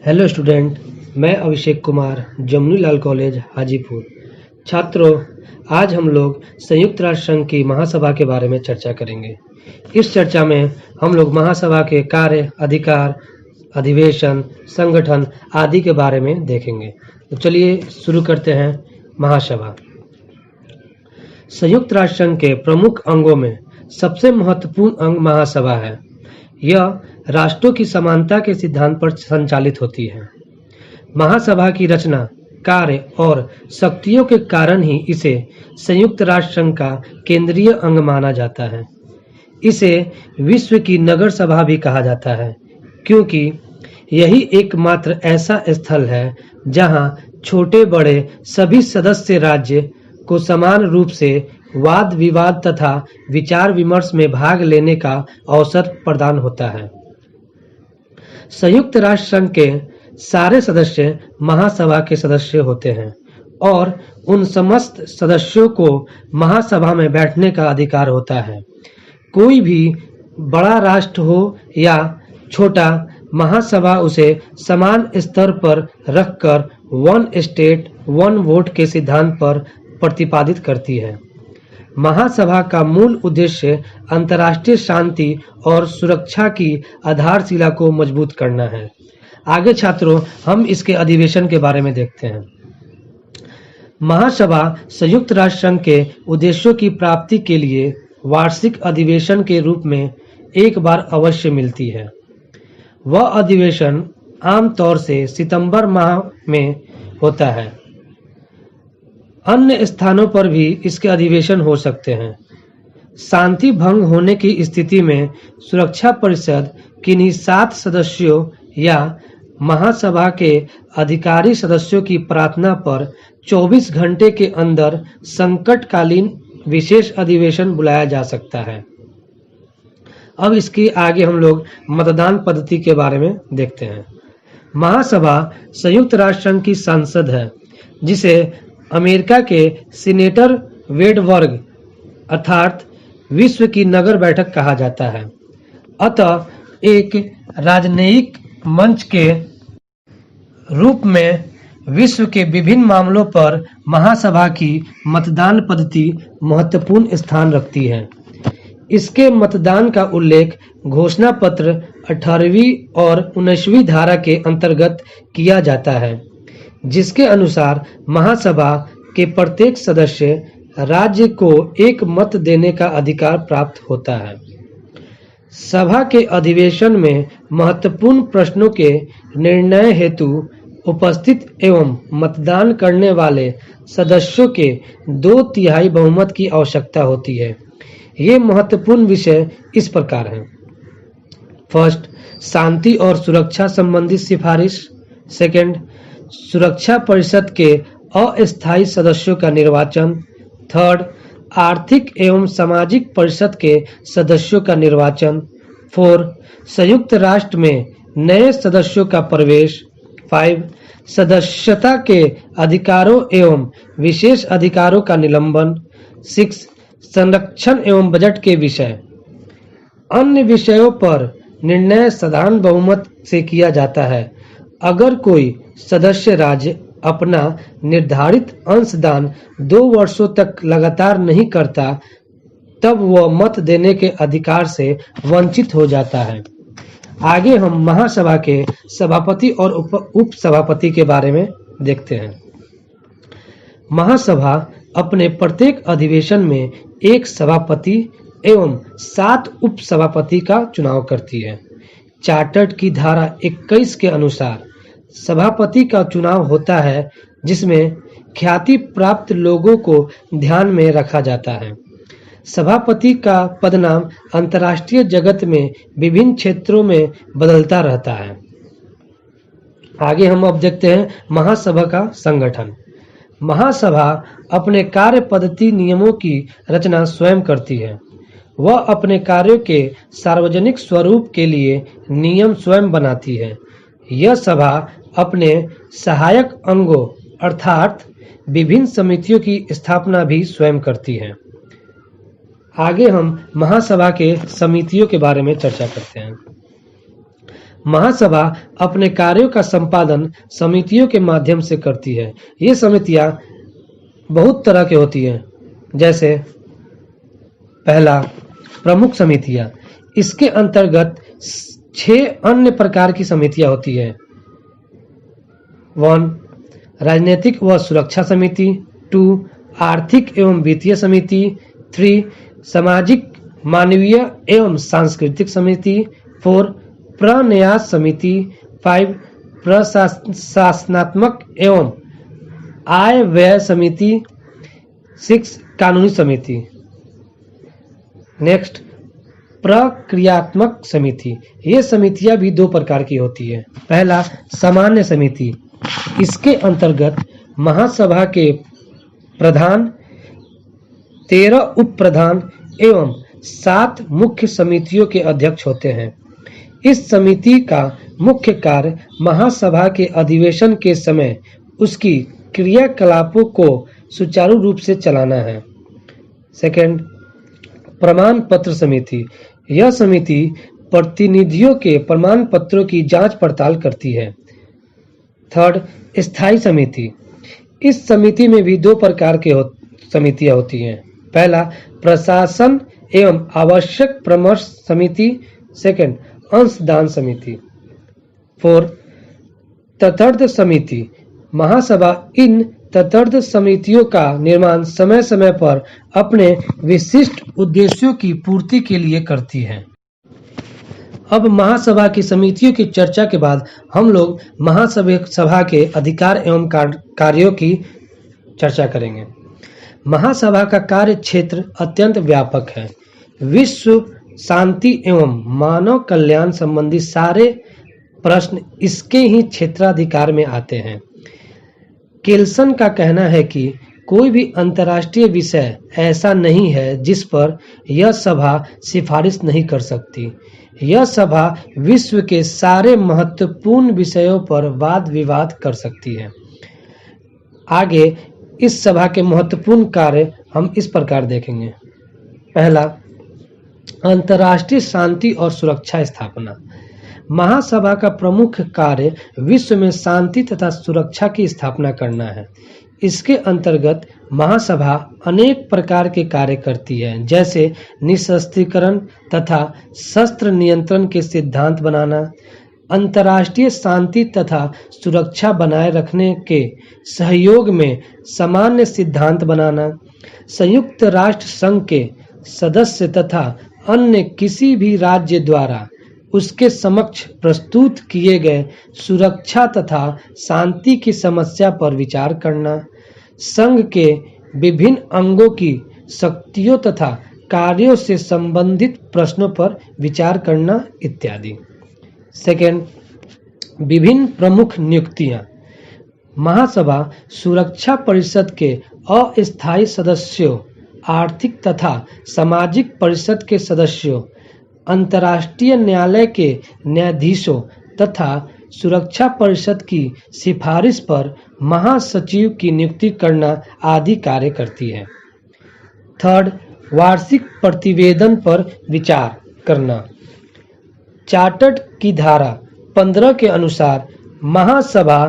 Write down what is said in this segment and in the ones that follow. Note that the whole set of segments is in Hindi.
हेलो स्टूडेंट, मैं अभिषेक कुमार, जमुनी लाल कॉलेज हाजीपुर। छात्रों, आज हम लोग संयुक्त राष्ट्र संघ की महासभा के बारे में चर्चा करेंगे। इस चर्चा में हम लोग महासभा के कार्य, अधिकार, अधिवेशन, संगठन आदि के बारे में देखेंगे। तो चलिए शुरू करते हैं। महासभा संयुक्त राष्ट्र संघ के प्रमुख अंगों में सबसे महत्वपूर्ण अंग महासभा है। यह राष्ट्रों की समानता के सिद्धांत पर संचालित होती है। महासभा की रचना, कार्य और शक्तियों के कारण ही इसे संयुक्त राष्ट्र संघ का केंद्रीय अंग माना जाता है। इसे विश्व की नगर सभा भी कहा जाता है, क्योंकि यही एकमात्र ऐसा स्थल है जहां छोटे बड़े सभी सदस्य राज्य को समान रूप से वाद विवाद तथा विचार विमर्श में भाग लेने का अवसर प्रदान होता है। संयुक्त राष्ट्र संघ के सारे सदस्य महासभा के सदस्य होते हैं और उन समस्त सदस्यों को महासभा में बैठने का अधिकार होता है। कोई भी बड़ा राष्ट्र हो या छोटा, महासभा उसे समान स्तर पर रखकर वन स्टेट वन वोट के सिद्धांत पर प्रतिपादित करती है। महासभा का मूल उद्देश्य अंतर्राष्ट्रीय शांति और सुरक्षा की आधारशिला को मजबूत करना है। आगे छात्रों, हम इसके अधिवेशन के बारे में देखते हैं। महासभा संयुक्त राष्ट्र संघ के उद्देश्यों की प्राप्ति के लिए वार्षिक अधिवेशन के रूप में एक बार अवश्य मिलती है। वह अधिवेशन आमतौर से सितंबर माह में होता है। अन्य स्थानों पर भी इसके अधिवेशन हो सकते हैं। शांति भंग होने की स्थिति में सुरक्षा परिषद किन्हीं 7 सदस्यों या महासभा के अधिकारी सदस्यों की प्रार्थना पर 24 घंटे के अंदर संकटकालीन विशेष अधिवेशन बुलाया जा सकता है। अब इसकी आगे हम लोग मतदान पद्धति के बारे में देखते हैं। महासभा संयुक्त राष्ट्र संघ की संसद है, जिसे अमेरिका के सीनेटर वेड वर्ग अर्थात विश्व की नगर बैठक कहा जाता है। अतः एक राजनयिक मंच के रूप में विश्व के विभिन्न मामलों पर महासभा की मतदान पद्धति महत्वपूर्ण स्थान रखती है। इसके मतदान का उल्लेख घोषणा पत्र 18वीं और 19वीं धारा के अंतर्गत किया जाता है, जिसके अनुसार महासभा के प्रत्येक सदस्य राज्य को एक मत देने का अधिकार प्राप्त होता है। सभा के अधिवेशन में महत्वपूर्ण प्रश्नों के निर्णय हेतु उपस्थित एवं मतदान करने वाले सदस्यों के 2/3 बहुमत की आवश्यकता होती है। ये महत्वपूर्ण विषय इस प्रकार हैं। फर्स्ट, शांति और सुरक्षा संबंधी सिफारिश। सेकंड, सुरक्षा परिषद के अस्थायी सदस्यों का निर्वाचन। थर्ड, आर्थिक एवं सामाजिक परिषद के सदस्यों का निर्वाचन। 4, संयुक्त राष्ट्र में नए सदस्यों का प्रवेश। 5, सदस्यता के अधिकारों एवं विशेष अधिकारों का निलंबन। 6, संरक्षण एवं बजट के विषय। अन्य विषयों पर निर्णय साधारण बहुमत से किया जाता है। अगर कोई सदस्य राज्य अपना निर्धारित अंशदान 2 वर्षों तक लगातार नहीं करता, तब वह मत देने के अधिकार से वंचित हो जाता है। आगे हम महासभा के सभापति और उप सभापति के बारे में देखते हैं। महासभा अपने प्रत्येक अधिवेशन में एक सभापति एवं 7 उप सभापति का चुनाव करती है। चार्टर की धारा 21 के अनुसार सभापति का चुनाव होता है, जिसमें ख्याति प्राप्त लोगों को ध्यान में रखा जाता है। सभापति का पदनाम अंतर्राष्ट्रीय जगत में विभिन्न क्षेत्रों में बदलता रहता है। आगे हम अब देखते हैं महासभा का संगठन। महासभा अपने कार्य पद्धति नियमों की रचना स्वयं करती है। वह अपने कार्यों के सार्वजनिक स्वरूप के लिए नियम स्वयं बनाती है। यह सभा अपने सहायक अंगों अर्थात विभिन्न समितियों की स्थापना भी स्वयं करती है। आगे हम महासभा के समितियों के बारे में चर्चा करते हैं। महासभा अपने कार्यों का संपादन समितियों के माध्यम से करती है। ये समितियां बहुत तरह की होती हैं, जैसे पहला, प्रमुख समितियां। इसके अंतर्गत 6 अन्य प्रकार की समितियां होती हैं। 1. राजनीतिक व सुरक्षा समिति। 2. आर्थिक एवं वित्तीय समिति। 3. सामाजिक, मानवीय एवं सांस्कृतिक समिति। 4. प्रन्यास समिति। 5. प्रशासनात्मक एवं आय व्यय समिति। 6. कानूनी समिति। नेक्स्ट, प्रक्रियात्मक समिति। ये समितियां भी 2 प्रकार की होती है। पहला, सामान्य समिति। इसके अंतर्गत महासभा के प्रधान, 13 उप प्रधान एवं 7 मुख्य समितियों के अध्यक्ष होते हैं। इस समिति का मुख्य कार्य महासभा के अधिवेशन के समय उसकी क्रियाकलापों को सुचारू रूप से चलाना है। सेकंड, प्रमाण पत्र समिति। यह समिति प्रतिनिधियों के प्रमाण पत्रों की जांच पड़ताल करती है। थर्ड, स्थायी समिति। इस समिति में भी 2 प्रकार के समितियां होती हैं। पहला, प्रशासन एवं आवश्यक परामर्श समिति। सेकंड, अंशदान समिति। 4. तटस्थ समिति। महासभा इन तटस्थ समितियों का निर्माण समय समय पर अपने विशिष्ट उद्देश्यों की पूर्ति के लिए करती है। अब महासभा की समितियों की चर्चा के बाद हम लोग महासभा के अधिकार एवं कार्यों की चर्चा करेंगे। महासभा का कार्य क्षेत्र अत्यंत व्यापक है। विश्व शांति एवं मानव कल्याण संबंधी सारे प्रश्न इसके ही क्षेत्राधिकार में आते हैं। केल्सन का कहना है कि कोई भी अंतर्राष्ट्रीय विषय ऐसा नहीं है जिस पर यह सभा सिफारिश नहीं कर सकती। यह सभा विश्व के सारे महत्वपूर्ण विषयों पर वाद विवाद कर सकती है। आगे इस सभा के महत्वपूर्ण कार्य हम इस प्रकार देखेंगे। पहला, अंतर्राष्ट्रीय शांति और सुरक्षा स्थापना। महासभा का प्रमुख कार्य विश्व में शांति तथा सुरक्षा की स्थापना करना है। इसके अंतर्गत महासभा अनेक प्रकार के कार्य करती है, जैसे निशस्त्रीकरण तथा शस्त्र नियंत्रण के सिद्धांत बनाना, अंतर्राष्ट्रीय शांति तथा सुरक्षा बनाए रखने के सहयोग में सामान्य सिद्धांत बनाना, संयुक्त राष्ट्र संघ के सदस्य तथा अन्य किसी भी राज्य द्वारा उसके समक्ष प्रस्तुत किए गए सुरक्षा तथा शांति की समस्या पर विचार करना, संघ के विभिन्न अंगों की शक्तियों तथा कार्यों से संबंधित प्रश्नों पर विचार करना इत्यादि। सेकेंड, विभिन्न प्रमुख नियुक्तियां। महासभा सुरक्षा परिषद के अस्थायी सदस्यों, आर्थिक तथा सामाजिक परिषद के सदस्यों, अंतर्राष्ट्रीय न्यायालय के न्यायाधीशों तथा सुरक्षा परिषद की सिफारिश पर महासचिव की नियुक्ति करना आदि कार्य करती है। थर्ड, वार्षिक प्रतिवेदन पर विचार करना। चार्टर की धारा 15 के अनुसार महासभा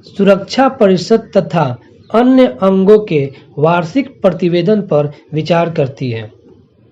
सुरक्षा परिषद तथा अन्य अंगों के वार्षिक प्रतिवेदन पर विचार करती है,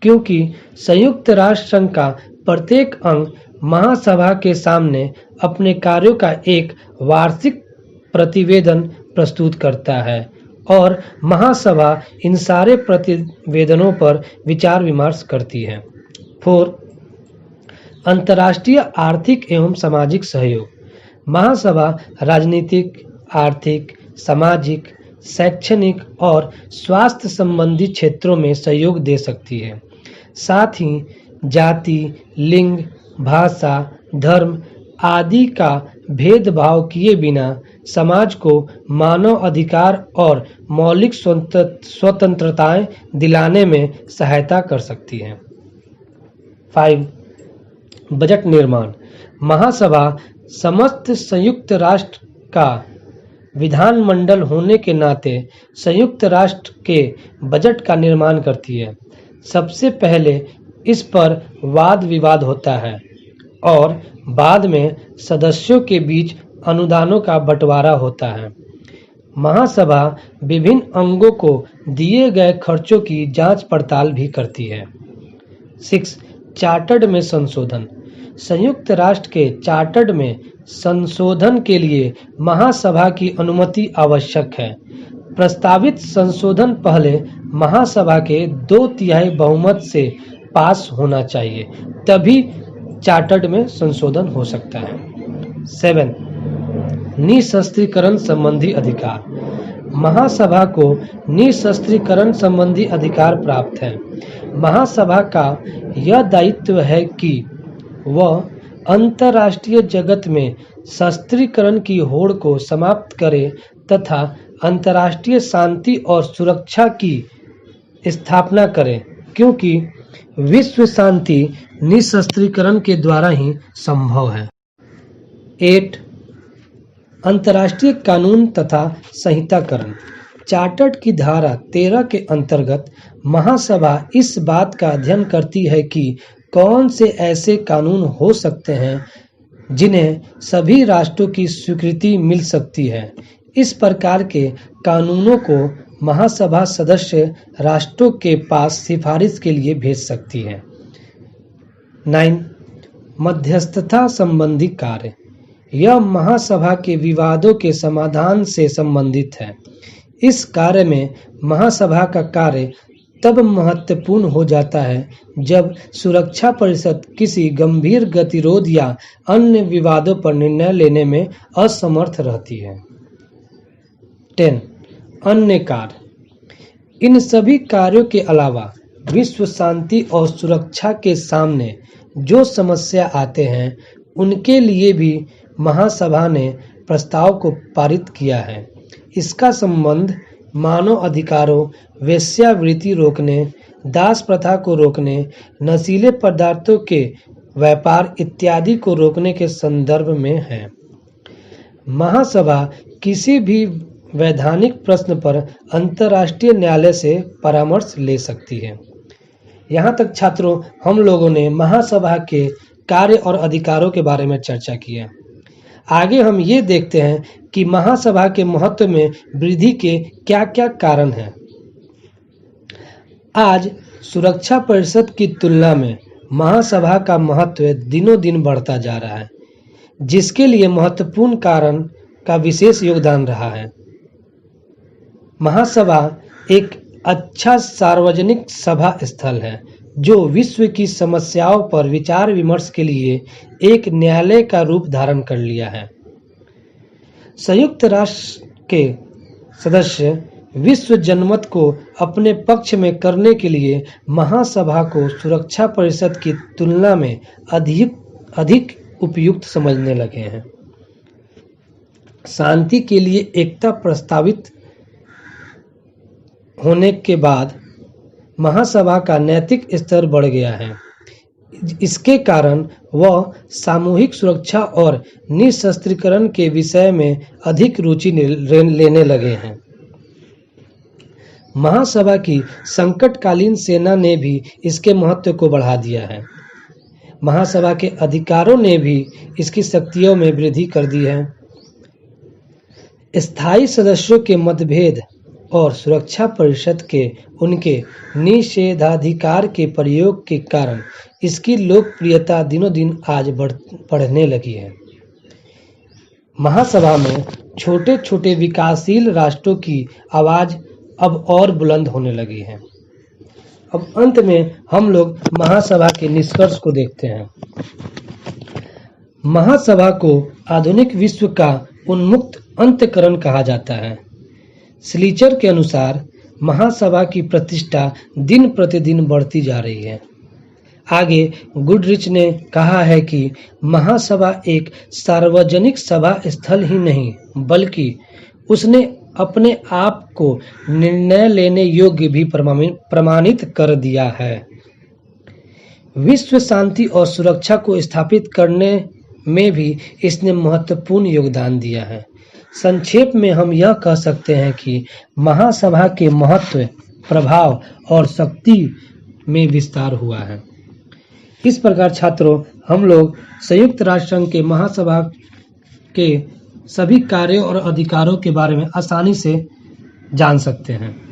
क्योंकि संयुक्त राष्ट्र संघ का प्रत्येक अंग महासभा के सामने अपने कार्यों का एक वार्षिक प्रतिवेदन प्रस्तुत करता है और महासभा इन सारे प्रतिवेदनों पर विचार विमर्श करती है। 4. अंतर्राष्ट्रीय आर्थिक एवं सामाजिक सहयोग। महासभा राजनीतिक, आर्थिक, सामाजिक, शैक्षणिक और स्वास्थ्य संबंधी क्षेत्रों में सहयोग दे सकती है। साथ ही जाति, लिंग, भाषा, धर्म आदि का भेदभाव किए बिना समाज को मानव अधिकार और मौलिक स्वतंत्रताएं दिलाने में सहायता कर सकती है। 5. बजट निर्माण। महासभा समस्त संयुक्त राष्ट्र का विधानमंडल होने के नाते संयुक्त राष्ट्र के बजट का निर्माण करती है। सबसे पहले इस पर वाद विवाद होता है और बाद में सदस्यों के बीच अनुदानों का बंटवारा होता है। महासभा विभिन्न अंगों को दिए गए खर्चों की जांच पड़ताल भी करती है। 6. चार्टर्ड में संशोधन। संयुक्त राष्ट्र के चार्टर्ड में संशोधन के लिए महासभा की अनुमति आवश्यक है। प्रस्तावित संशोधन पहले महासभा के 2/3 बहुमत से पास होना चाहिए, तभी चार्टर्ड में संशोधन हो सकता है। 7. निशस्त्रीकरण संबंधी अधिकार। महासभा को निशस्त्रीकरण संबंधी अधिकार प्राप्त है। महासभा का यह दायित्व है कि वह अंतर्राष्ट्रीय जगत में शस्त्रीकरण की होड़ को समाप्त करे तथा अंतर्राष्ट्रीय शांति और सुरक्षा की स्थापना करे, क्योंकि विश्व शांति निशस्त्रीकरण के द्वारा ही संभव है। 8. अंतर्राष्ट्रीय कानून तथा संहिताकरण। चार्टर्ड की धारा 13 के अंतर्गत महासभा इस बात का अध्ययन करती है कि कौन से ऐसे कानून हो सकते हैं जिन्हें सभी राष्ट्रों की स्वीकृति मिल सकती है। इस प्रकार के कानूनों को महासभा सदस्य राष्ट्रों के पास सिफारिश के लिए भेज सकती है। 9. मध्यस्थता संबंधी कार्य। यह महासभा के विवादों के समाधान से संबंधित है। इस कार्य में महासभा का कार्य तब महत्वपूर्ण हो जाता है जब सुरक्षा परिषद किसी गंभीर गतिरोध या अन्य विवादों पर निर्णय लेने में असमर्थ रहती है। 10. अन्य कार्य। इन सभी कार्यों के अलावा विश्व शांति और सुरक्षा के सामने जो समस्या आते हैं उनके लिए भी महासभा ने प्रस्ताव को पारित किया है। इसका संबंध मानव अधिकारों, वेश्यावृत्ति रोकने, दास प्रथा को रोकने, नशीले पदार्थों के व्यापार इत्यादि को रोकने के संदर्भ में है। महासभा किसी भी वैधानिक प्रश्न पर अंतर्राष्ट्रीय न्यायालय से परामर्श ले सकती है। यहाँ तक छात्रों, हम लोगों ने महासभा के कार्य और अधिकारों के बारे में चर्चा की है। आगे हम ये देखते हैं कि महासभा के महत्व में वृद्धि के क्या-क्या कारण हैं। आज सुरक्षा परिषद की तुलना में महासभा का महत्व दिनों दिन बढ़ता जा रहा है, जिसके लिए महत्वपूर्ण कारण का विशेष योगदान रहा है। महासभा एक अच्छा सार्वजनिक सभा स्थल है जो विश्व की समस्याओं पर विचार विमर्श के लिए एक न्यायालय का रूप धारण कर लिया है। संयुक्त राष्ट्र के सदस्य विश्व जनमत को अपने पक्ष में करने के लिए महासभा को सुरक्षा परिषद की तुलना में अधिक उपयुक्त समझने लगे हैं। शांति के लिए एकता प्रस्तावित होने के बाद महासभा का नैतिक स्तर बढ़ गया है। इसके कारण वह सामूहिक सुरक्षा और निशस्त्रीकरण के विषय में अधिक रुचि लेने लगे हैं। महासभा की संकटकालीन सेना ने भी इसके महत्व को बढ़ा दिया है। महासभा के अधिकारों ने भी इसकी शक्तियों में वृद्धि कर दी है। स्थायी सदस्यों के मतभेद और सुरक्षा परिषद के उनके निषेधाधिकार के प्रयोग के कारण इसकी लोकप्रियता दिनों दिन आज बढ़ने लगी है। महासभा में छोटे छोटे विकासशील राष्ट्रों की आवाज अब और बुलंद होने लगी है। अब अंत में हम लोग महासभा के निष्कर्ष को देखते हैं। महासभा को आधुनिक विश्व का उन्मुक्त अंतःकरण कहा जाता है। स्लीचर के अनुसार महासभा की प्रतिष्ठा दिन प्रतिदिन बढ़ती जा रही है। आगे गुडरिच ने कहा है कि महासभा एक सार्वजनिक सभा स्थल ही नहीं बल्कि उसने अपने आप को निर्णय लेने योग्य भी प्रमाणित कर दिया है। विश्व शांति और सुरक्षा को स्थापित करने में भी इसने महत्वपूर्ण योगदान दिया है। संक्षेप में हम यह कह सकते हैं कि महासभा के महत्व, प्रभाव और शक्ति में विस्तार हुआ है। इस प्रकार छात्रों, हम लोग संयुक्त राष्ट्र संघ के महासभा के सभी कार्यों और अधिकारों के बारे में आसानी से जान सकते हैं।